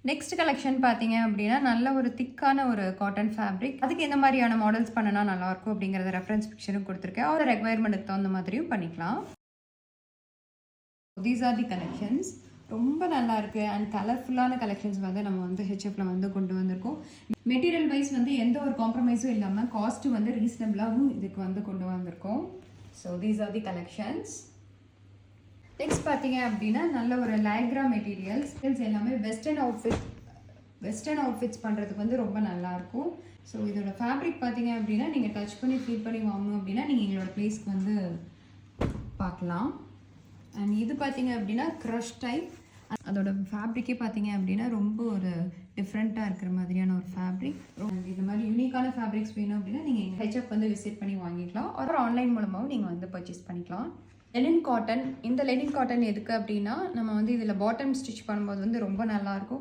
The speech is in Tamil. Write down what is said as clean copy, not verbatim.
நெக்ஸ்ட் கலெக்ஷன் பார்த்தீங்க அப்படின்னா, நல்ல ஒரு திக்கான ஒரு காட்டன் ஃபேப்ரிக். அதுக்கு எந்த மாதிரியான மாடல்ஸ் பண்ணுனா நல்லாயிருக்கும் அப்படிங்கிறத ரெஃபரன்ஸ் பிக்சரும் கொடுத்துருக்கேன். ஒரு ரெக்வயர்மெண்ட்டுக்கு தகுந்த மாதிரியும் பண்ணிக்கலாம். These are the collections. ரொம்ப நல்லா இருக்கு அண்ட் கலர்ஃபுல்லான கலெக்ஷன்ஸ் வந்து நம்ம வந்து ஹெச்எஃப்ல வந்து கொண்டு வந்திருக்கோம். மெட்டீரியல் வைஸ் வந்து எந்த ஒரு காம்ப்ரமைஸும் இல்லாமல் காஸ்ட்டு வந்து ரீசனபிளாகவும் இதுக்கு வந்து கொண்டு வந்திருக்கோம். So these are the collections. Next பார்த்தீங்க அப்படின்னா நல்ல ஒரு லைக்ரா மெட்டீரியல்ஸ் எல்லாமே வெஸ்டர்ன் அவுட்ஃபிட்ஸ் பண்ணுறதுக்கு வந்து ரொம்ப நல்லாயிருக்கும். ஸோ இதோட ஃபேப்ரிக் பார்த்தீங்க அப்படின்னா நீங்கள் டச் பண்ணி ஃபீல் பண்ணி வாங்கணும் அப்படின்னா நீங்கள் எங்களோட ப்ளேஸ்க்கு வந்து பார்க்கலாம். அண்ட் இது பார்த்தீங்க அப்படின்னா க்ரஷ் டைப். அதோட ஃபேப்ரிக்கே பார்த்தீங்க அப்படின்னா ரொம்ப ஒரு டிஃப்ரெண்ட்டாக இருக்கிற மாதிரியான ஒரு ஃபேப்ரிக். இந்த மாதிரி யூனிக்கான ஃபேப்ரிக்ஸ் வேணும் அப்படின்னா நீங்கள் எங்கள் ஹெச்எஃப் வந்து விசிட் பண்ணி வாங்கிக்கலாம். ஒரு ஆன்லைன் மூலமாகவும் நீங்கள் வந்து பர்ச்சேஸ் பண்ணிக்கலாம். Lenin cotton. இந்த லெனின் காட்டன் எதுக்கு அப்படின்னா நம்ம வந்து இதில் பாட்டம் ஸ்டிச் பண்ணும்போது வந்து ரொம்ப நல்லாயிருக்கும்.